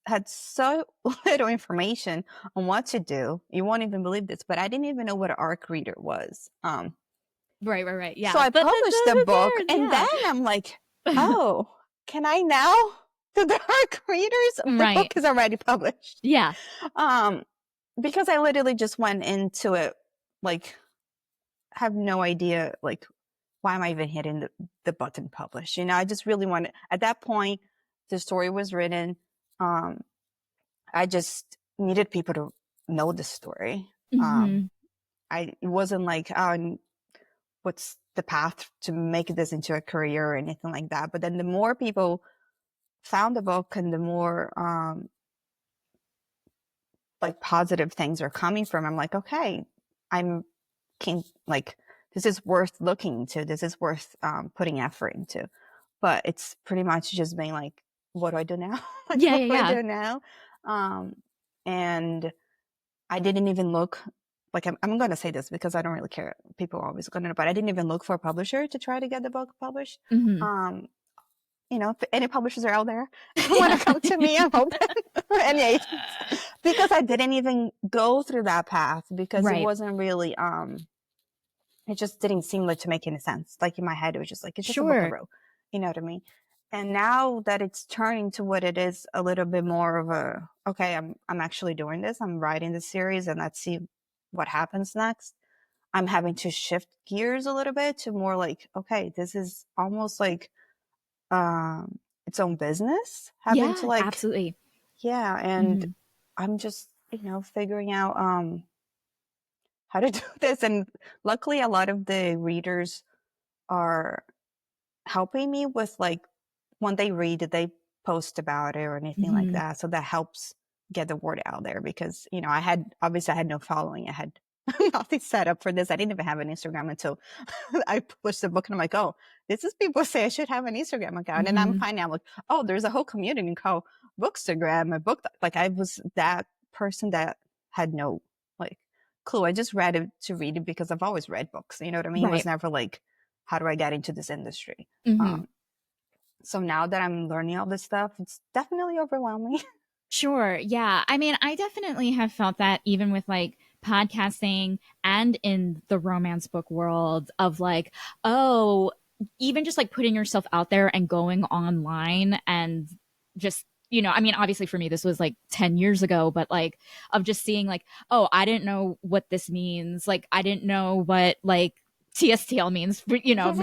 had so little information on what to do. You won't even believe this, but I didn't even know what an ARC reader was. Right. So Yeah. I But published the who book, cares? and then Yeah. I'm like, oh, can I now do the ARC readers? The Right. book is already published. Yeah. Um, because I literally just went into it like, have no idea, like, why am I even hitting the button publish? I just really wanted, at that point, the story was written. Um, I just needed people to know the story. Hmm. It wasn't like, oh, what's the path to make this into a career or anything like that. But then the more people found the book and the more like positive things are coming from, I'm like, okay, I'm can like this is worth looking into. This is worth putting effort into. But it's pretty much just being like, what do I do now? Like, Yeah. what Yeah. do I Yeah. do now? And I didn't even look, like, I'm going to say this because I don't really care. People are always going to know, but I didn't even look for a publisher to try to get the book published. Hmm. Um, if any publishers are out there want to come to me, I'm open for any agents, because I didn't even go through that path because it Right. wasn't really, it just didn't seem like to make any sense. Like in my head, it was just like, it's just a book I Sure. wrote. You know what I mean? And now that it's turning to what it is, a little bit more of a, okay, I'm actually doing this. I'm writing the series, and let's see what happens next. I'm having to shift gears a little bit to more like, okay, this is almost like its own business. Having to Yeah. like, Absolutely. yeah, and Hmm. I'm just, figuring out how to do this. And luckily a lot of the readers are helping me with, like, when they read it, they post about it or anything like Hmm. that. So that helps get the word out there because, I had no following. I had nothing set up for this. I didn't even have an Instagram until I published the book, and I'm like, oh, this is people say I should have an Instagram account. And I'm Hmm. finding out like, oh, there's a whole community called Bookstagram and book. Like, I was that person that had no like clue. I just read it to read it because I've always read books. You know what I mean? It was Right. never like, how do I get into this industry? Hmm. Um, so now that I'm learning all this stuff, it's definitely overwhelming. Sure. Yeah. I mean, I definitely have felt that even with like podcasting and in the romance book world of like, oh, even just like putting yourself out there and going online and just, I mean, obviously for me, this was like 10 years ago, but like of just seeing like, oh, I didn't know what this means. Like, I didn't know what like TSTL means,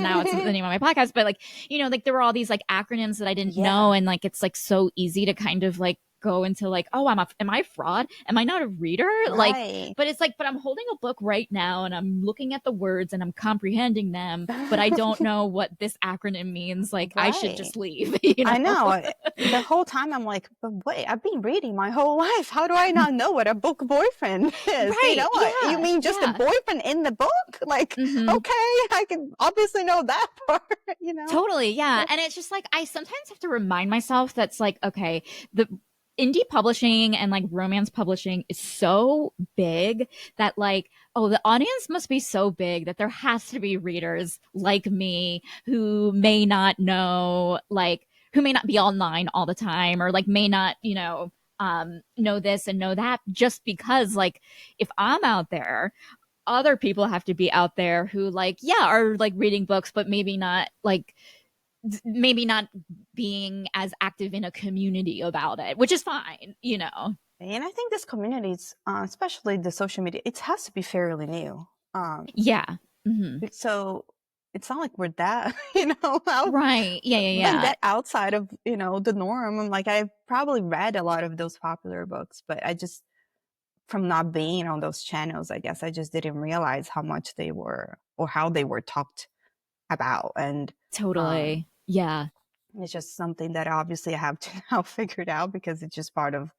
now it's the name of my podcast, but like, like there were all these like acronyms that I didn't Yeah, know. And like, it's like so easy to kind of like go into like, oh, am I a fraud? Am I not a reader? Like, right. but it's like, but I'm holding a book right now and I'm looking at the words and I'm comprehending them, but I don't know what this acronym means. Like, I should Right. just leave, I know. The whole time I'm like, but wait, I've been reading my whole life. How do I not know what a book boyfriend is? Right. You Yeah. mean just a Yeah. boyfriend in the book? Like, Hmm. okay, I can obviously know that part. Totally. Yeah. And it's just like, I sometimes have to remind myself that's like, okay, the indie publishing and like romance publishing is so big that like, oh, the audience must be so big that there has to be readers like me who may not know, like, who may not be online all the time or like may not, know this and know that just because like if I'm out there, other people have to be out there who like yeah are like reading books but maybe not being as active in a community about it, which is fine. And I think this communities, especially the social media, it has to be fairly new. Um, Yeah. Hmm. so it's not like we're that, out, Right. Yeah, yeah, like yeah. that outside of, the norm. I'm like, I've probably read a lot of those popular books, but I just, from not being on those channels, I guess I just didn't realize how much they were or how they were talked about. And um, Totally. Yeah. it's just something that obviously I have to now figure it out because it's just part of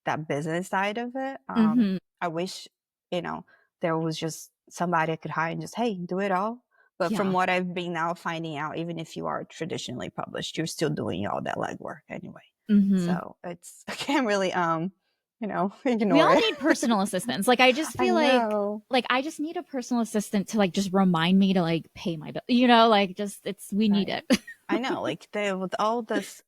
that business side of it. Hmm. I wish, there was just somebody I could hire and just, hey, do it all. But from Yeah. what I've been now finding out, even if you are traditionally published, you're still doing all that legwork anyway. Hmm. So it's, I can't really We ignore all it. need personal assistants. Like I just I feel know. like I just need a personal assistant to like just remind me to like pay my bill. Like just we need Right. it. I know, like with all this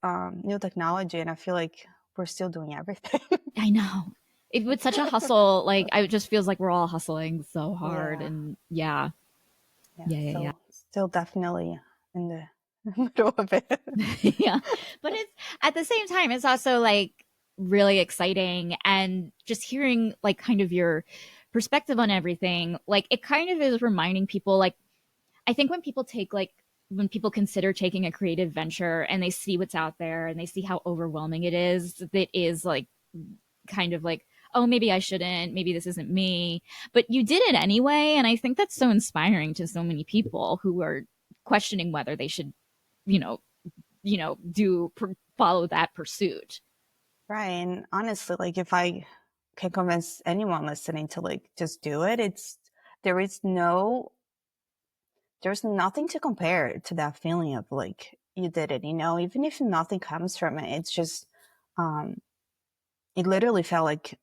new technology, and I feel like we're still doing everything. I know. It was such a hustle. Like it just feels like we're all hustling so hard, Yeah. and yeah, Yeah. yeah. So still definitely in the middle of it. Yeah. But it's at the same time, it's also like really exciting and just hearing like kind of your perspective on everything. Like it kind of is reminding people like I think when people consider taking a creative venture and they see what's out there and they see how overwhelming it is like kind of like, oh, maybe I shouldn't, maybe this isn't me. But you did it anyway. And I think that's so inspiring to so many people who are questioning whether they should, you know, do follow that pursuit. Right. And honestly, like if I can convince anyone listening to like just do it, there is no there's nothing to compare to that feeling of like you did it, even if nothing comes from it. It's just um it literally felt like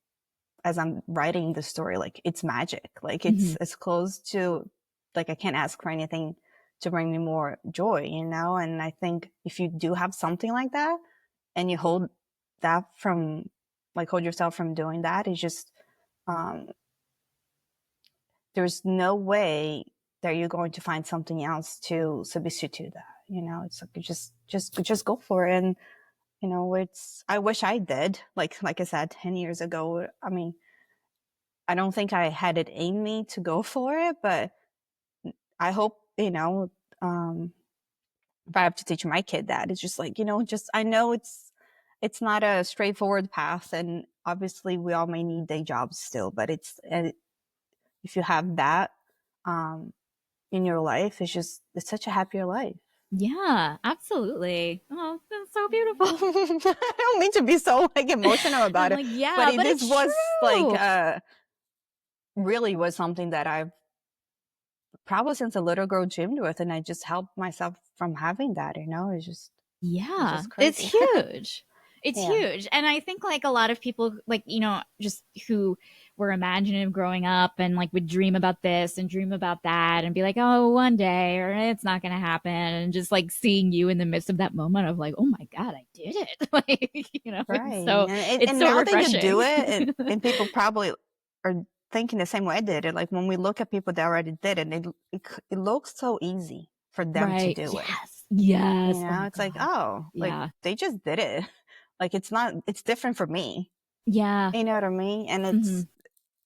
as I'm writing the story, like it's magic. Like it's Mm-hmm. as close to like I can't ask for anything to bring me more joy. And I think if you do have something like that and you hold yourself from doing that, it's just um there's no way that you're going to find something else to substitute that. It's like you just go for it. And it's I wish I did, like I said 10 years ago. I mean, I don't think I had it in me to go for it, but I hope, if I have to teach my kid that, it's just like, just I know it's not a straightforward path, and obviously we all may need day jobs still, but if you have that um in your life, it's such a happier life. Yeah, absolutely. Oh, that's so beautiful. I don't mean to be so like emotional about I'm it, like, but yeah, but this it's was like true. really was something that I've probably since a little girl dreamed with, and I just helped myself from having that. It's Yeah, just it's crazy. huge. It's Yeah. huge. And I think like a lot of people like, just who were imaginative growing up and like would dream about this and dream about that and be like, oh, one day or it's not going to happen. And just like seeing you in the midst of that moment of like, oh my God, I did it. Like, Right. it's And so now that you do refreshing. it, and people probably are thinking the same way I did it. Like when we look at people that already did it, it looks so easy for them to Right. do it. Yes. Yes. Oh It's like, God. oh, like Yeah. they just did it. Like it's different for me. Yeah. You know what I mean? And Hmm.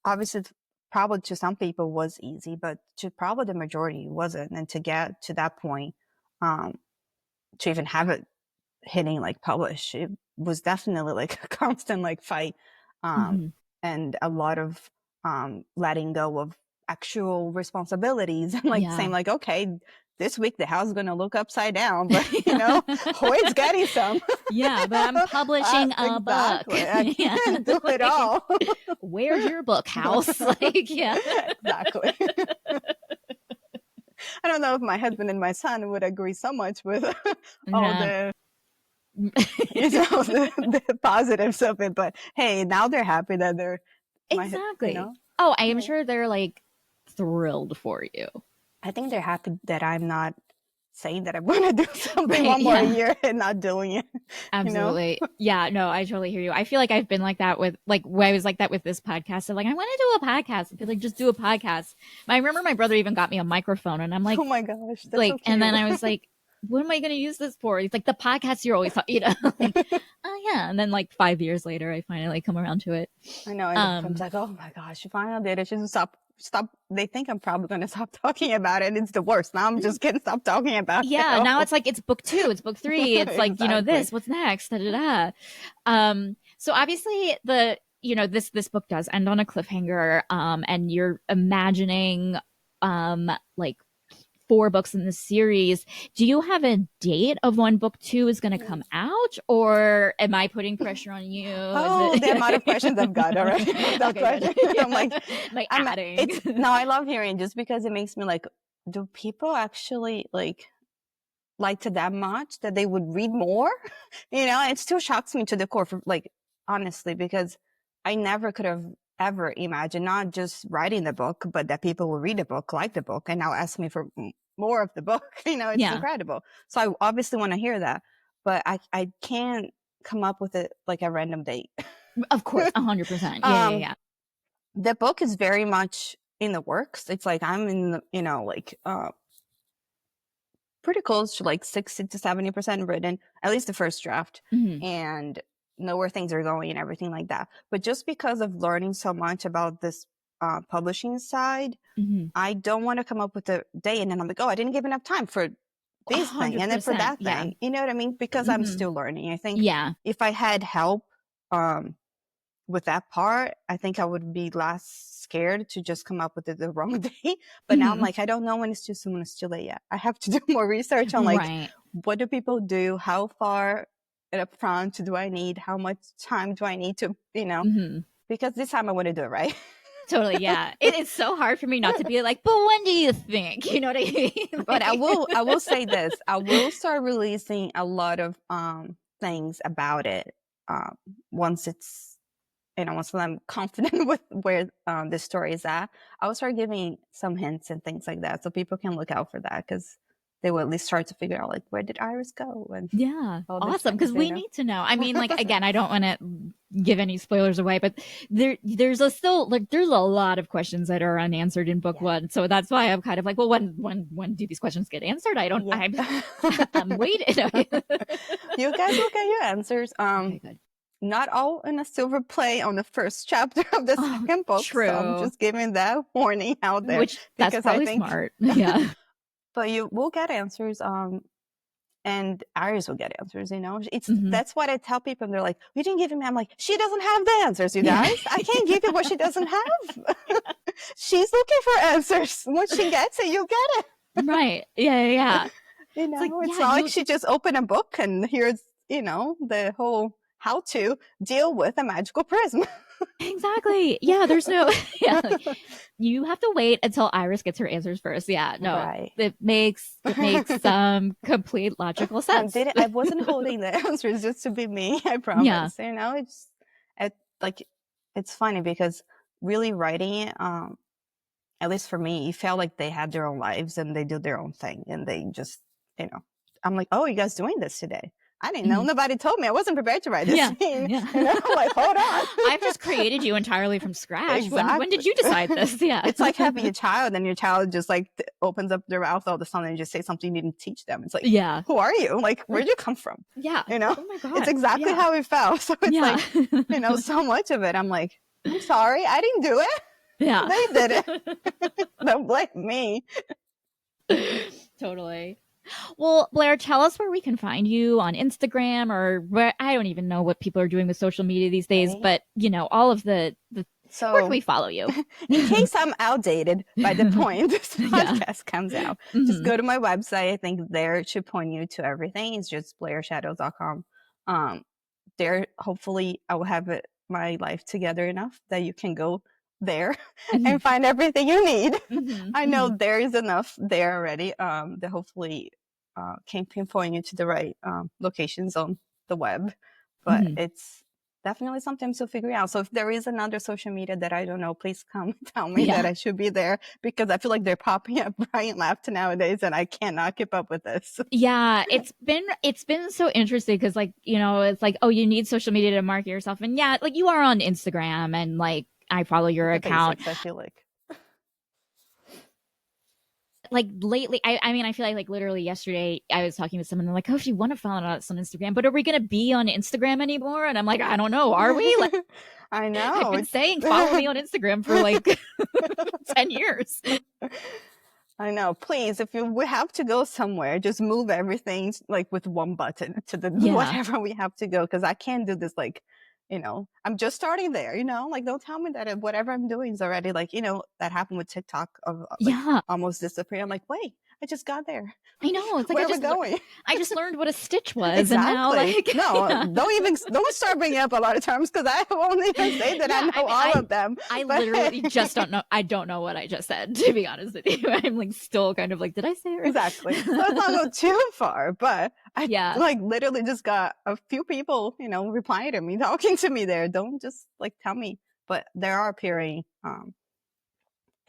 obviously probably to some people was easy, but to probably the majority wasn't. And to get to that point, um, to even have it hitting like publish, it was definitely like a constant like fight, um, Hmm. and a lot of letting go of actual responsibilities and like Yeah. saying like, okay, this week the house is going to look upside down, but Hoyt's getting some. Yeah, but I'm publishing a book. Exactly. I Yeah. can't do it Like, all. where's your book house? Like, yeah. Exactly. I don't know if my husband and my son would agree so much with all Yeah. the the positives of it, but hey, now they're happy that they're my Exactly. Oh, I am yeah. sure they're like thrilled for you. I think they're happy that I'm not saying that I'm going to do something Right. one more Yeah. year and not doing it. You know? Absolutely. Yeah, no, I totally hear you. I feel like I've been like that with like when I was like that with this podcast. So like I want to do a podcast. I feel like just do a podcast. I remember my brother even got me a microphone and I'm Oh like my gosh, that's so and then cute. I was like, what am I going to use this for? He's like the podcast you're always talking, like, oh yeah. And then like 5 years later, I finally come around to it. I know, and I'm Um, like, oh my gosh, you finally did it. She just stop. They think I'm probably going to stop talking about it. It's the worst. Now I'm just kidding. Stop talking about it. yeah, now Oh, it's like it's book two, it's book three, it's like exactly. this, what's next, da da da. So obviously this book does end on a cliffhanger, and you're imagining like four books in the series. Do you have a date of when book two is going to come out, or am I putting pressure on you? Is Oh, the amount of questions I've got already with that okay? Good. question. I'm like, Like I'm. adding. It's no, I love hearing just because it makes me like, do people actually like to that much that they would read more? It still shocks me to the core, for like honestly, because I never could have ever imagined not just writing the book, but that people will read the book, like the book, and now ask me for more of the book. It's Yeah. incredible. So I obviously want to hear that, but I can't come up with it like a random date. Of course, 100%. Yeah, yeah, um, yeah. the book is very much in the works. It's like I'm in the, like pretty close to like 60 to 70% written, at least the first draft, Mhm. and know where things are going and everything like that. But just because of learning so much about this publishing side, Mhm. I don't want to come up with a day and then I'm like, oh, I didn't give enough time for this thing and then for 100%. that Yeah. thing. You know what I mean? Because I'm Mhm. still learning. I think Yeah. if I had help um, with that part, I think I would be less scared to just come up with it the wrong day. But now I'm Mhm. like, I don't know when it's too soon, when it's too late yet. I have to do more research on like, Right. what do people do? How far up front do I need? How much time do I need to, Mhm. because this time I want to do it right. Totally, yeah. It is so hard for me not to be like, "But when do you think?" You know what I mean? But I Like will say this. I will start releasing a lot of things about it um once it's once I'm confident with where the story is at. I will start giving some hints and things like that so people can look out for that, because they will at least start to figure out like, where did Iris go and Yeah, all these awesome. things, Because we need to know. I mean, like again, I don't want to give any spoilers away, but there's a still like there's a lot of questions that are unanswered in book Yeah. one. So that's why I'm kind of like, well, when do these questions get answered? I don't. Yeah. I'm waiting. You guys will get your answers. Okay, good. Not all in a silver play on the first chapter of the Oh, second book, so I'm true. just giving that warning out there, Which that's because I probably think smart. Yeah. but you will get answers. And Iris will get answers. It's Hmm. that's what I tell people. And they're like, "We didn't give him." I'm like, "She doesn't have the answers, you Yeah. guys. I can't give you what she doesn't have. She's looking for answers. Once she gets it, you get it. Right. Yeah. Yeah. Yeah. It's like, It's yeah, not like you she just opened a book and here's the whole how to deal with a magical prism." exactly. Yeah, there's no yeah, like, you have to wait until Iris gets her answers first. Yeah, no. Right. It makes some complete logical sense. I wasn't holding the answers just to be me. I Yeah. promise. It, like, it's funny because really writing it, at least for me, it felt like they had their own lives and they do their own thing and they just, you know, I'm like, oh, you guys doing this today? I didn't know. Mhm. Nobody told me. I wasn't prepared to write this Yeah. scene. Yeah. I'm like, hold on. I've just created you entirely from scratch. When Exactly. did you decide this? Yeah. It's like having a child and your child just like opens up their mouth all of a sudden and just say something you didn't teach them. It's like, Yeah. who are you? Like, where'd you come from? Yeah. You know, Oh my it's god. exactly Yeah. how it felt. So it's Yeah. like, so much of it. I'm like, I'm sorry, I didn't do it. Yeah. They did it. Don't blame me. Totally. Well, Blair, tell us where we can find you on Instagram or where I don't even know what people are doing with social media these days, Okay. but all of the where can So, we follow you? in case I'm outdated by the point this Yeah. podcast comes out, just Hmm. go to my website. I think there it should point you to everything. It's just blairshadows.com. Um, there, hopefully, I will have my life together enough that you can go there Hmm. and find everything you need. Hmm. I Hmm. know there is enough there already. That hopefully can pinpoint you to the right locations on the web, but Hmm. it's definitely something I'm still figuring out. So if there is another social media that I don't know, please come tell me that Yeah. I should be there, because I feel like they're popping up right and left nowadays, and I cannot keep up with this. Yeah, it's been so interesting because it's like, oh, you need social media to market yourself. And yeah, like you are on Instagram and like I follow your The account. basics, I feel like. Like lately, I mean, I feel like literally yesterday I was talking to someone and they're like, oh, if you want to follow us on Instagram, but are we gonna be on Instagram anymore? And I'm like, I don't know, are we? Like I I've know. been saying follow me on Instagram for like 10 years. I know. Please, if we have to go somewhere, just move everything like with one button to the Yeah. whatever we have to go, because I can't do this like, I'm just starting there, like don't tell me that whatever I'm doing is already like, that happened with TikTok of like Yeah. almost disappearing. I'm like, wait, I just got there. I know. It's like Where are we going? I just learned what a stitch was, and now Exactly. like No, yeah. don't start bringing up a lot of terms because I won't even say that I Yeah, know all of them. I But literally just don't know. I don't know what I just said, to be honest with you. I'm like still kind of like, did I say it right? exactly. So let's not go too far. But I Yeah. like literally just got a few people, replying to me, talking to me there. Don't just like tell me. But there are appearing.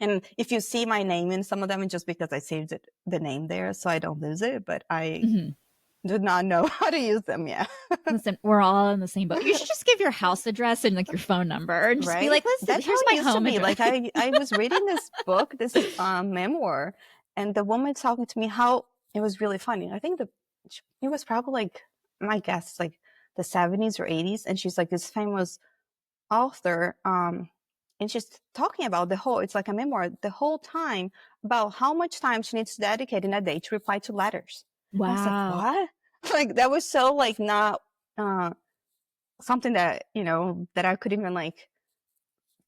And if you see my name in some of them, it's just because I saved the name there, so I don't lose it. But I Mhm. do not know how to use them yet. Listen, we're all in the same boat. You should just give your house address and like your phone number and just be Right? like, listen, That's how here's it my used to home be. address. Like I was reading this book, this memoir, and the woman talking to me how it was really funny. I think it was probably like my guess, like the 70s or 80s, and she's like this famous author, and she's talking about it's like a memoir the whole time about how much time she needs to dedicate in a day to reply to letters. I was like, Wow. what? Like that was so like not something that that I could even like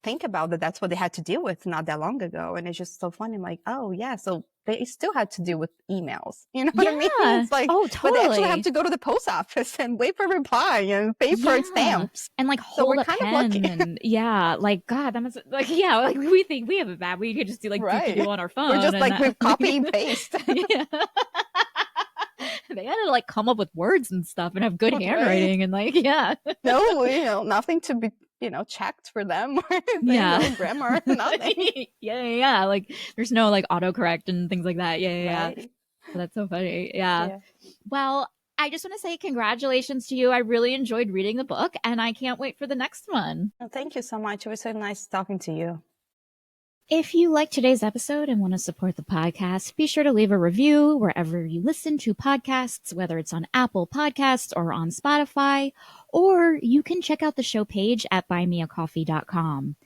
think about that's what they had to deal with not that long ago. And it's just so funny. I'm like, oh yeah, so they still had to deal with emails. You know what I mean? Yeah. It's like, Oh, but they actually have totally. to go to the post office and wait for a reply and pay for Yeah. stamps. And like So we're hold a kind of lucky. pen and yeah, like God, that must like yeah, like we think we have it bad. We could just do like Right. do on our We're phone just and like that, with copy and paste. yeah. They had to like come up with words and stuff and have good Right. handwriting and like yeah. No, nothing to be, checked for them or anything. Yeah. No grammar, nothing. Yeah. Like there's no like autocorrect and things like that. Yeah. Right. That's so funny. Yeah. Yeah. Well, I just want to say congratulations to you. I really enjoyed reading the book and I can't wait for the next one. Well, thank you so much. It was so nice talking to you. If you like today's episode and want to support the podcast, be sure to leave a review wherever you listen to podcasts, whether it's on Apple Podcasts or on Spotify, or you can check out the show page at buymeacoffee.com.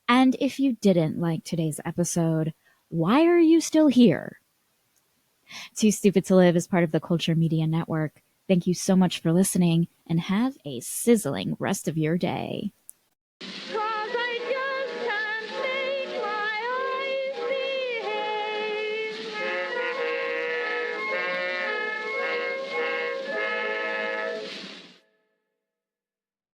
And if you didn't like today's episode, why are you still here? Too Stupid to Live is part of the Culture Media Network. Thank you so much for listening and have a sizzling rest of your day.